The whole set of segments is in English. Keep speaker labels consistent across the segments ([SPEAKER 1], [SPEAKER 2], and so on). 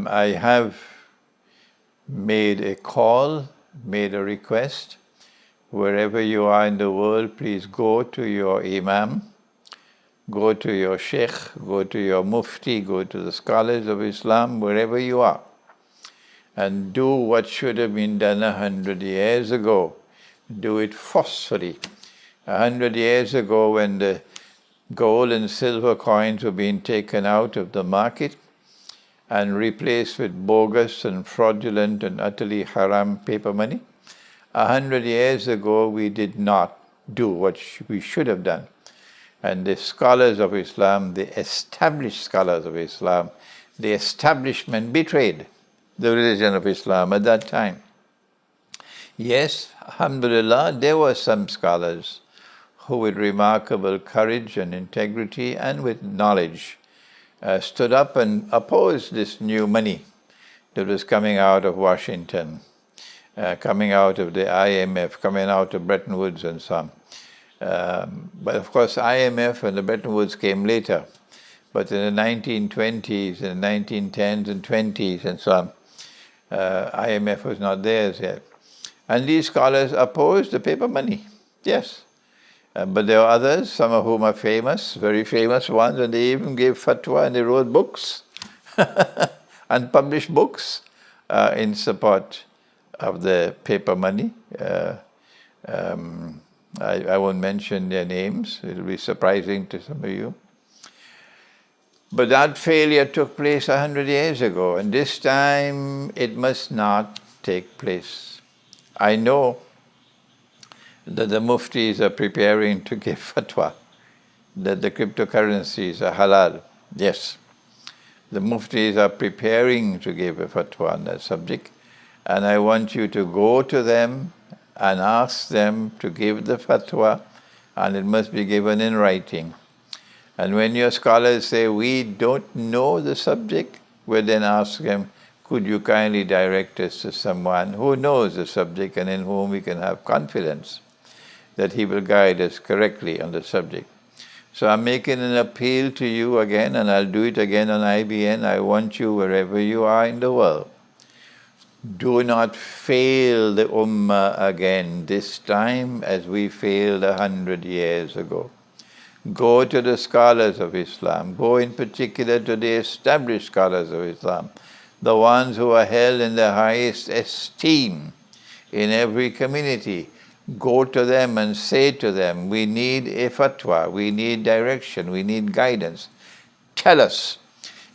[SPEAKER 1] I have made a call, made a request. Wherever you are in the world, please go to your Imam, go to your Sheikh, go to your Mufti, go to the scholars of Islam, wherever you are, and do what should have been done 100 years ago. Do it forcefully. 100 years ago, when the gold and silver coins were being taken out of the market and replaced with bogus and fraudulent and utterly haram paper money, 100 years ago we did not do what we should have done. And the scholars of Islam, the established scholars of Islam, the establishment betrayed the religion of Islam at that time. Yes, alhamdulillah, there were some scholars who with remarkable courage and integrity and with knowledge stood up and opposed this new money that was coming out of Washington, coming out of the IMF, coming out of Bretton Woods and so on. But of course IMF and the Bretton Woods came later. But in the 1920s and 1910s and 20s and so on, IMF was not there as yet. And these scholars opposed the paper money, yes. But there are others, some of whom are famous, very famous ones, and they even gave fatwa and they wrote books and published books in support of the paper money. I won't mention their names, it will be surprising to some of you. But that failure took place 100 years ago, and this time it must not take place. I know that the muftis are preparing to give fatwa that the cryptocurrencies are halal. Yes, the muftis are preparing to give a fatwa on that subject, and I want you to go to them and ask them to give the fatwa, and it must be given in writing. And when your scholars say, we don't know the subject, we then ask them, could you kindly direct us to someone who knows the subject and in whom we can have confidence that he will guide us correctly on the subject. So I'm making an appeal to you again, and I'll do it again on IBN. I want you, wherever you are in the world, do not fail the Ummah again, this time as we failed 100 years ago. Go to the scholars of Islam. Go in particular to the established scholars of Islam, the ones who are held in the highest esteem in every community. Go to them and say to them, we need a fatwa, we need direction, we need guidance. Tell us,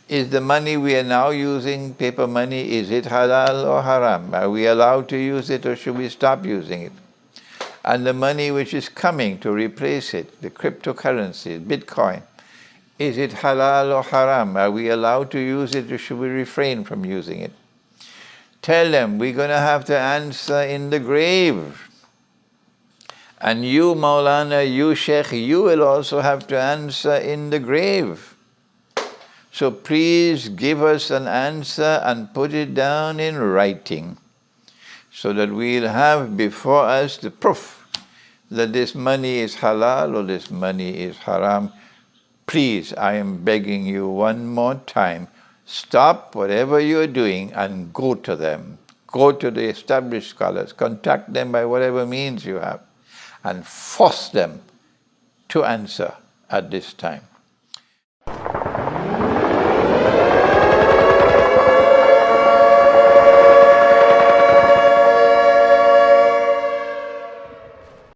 [SPEAKER 1] is the money we are now using, paper money, is it halal or haram? Are we allowed to use it or should we stop using it? And the money which is coming to replace it, the cryptocurrency, Bitcoin, is it halal or haram? Are we allowed to use it or should we refrain from using it? Tell them we're going to have to answer in the grave. And you, Maulana, you, Sheikh, you will also have to answer in the grave. So please give us an answer and put it down in writing, so that we'll have before us the proof that this money is halal or this money is haram. Please, I am begging you one more time, stop whatever you're doing and go to them. Go to the established scholars, contact them by whatever means you have, and force them to answer at this time.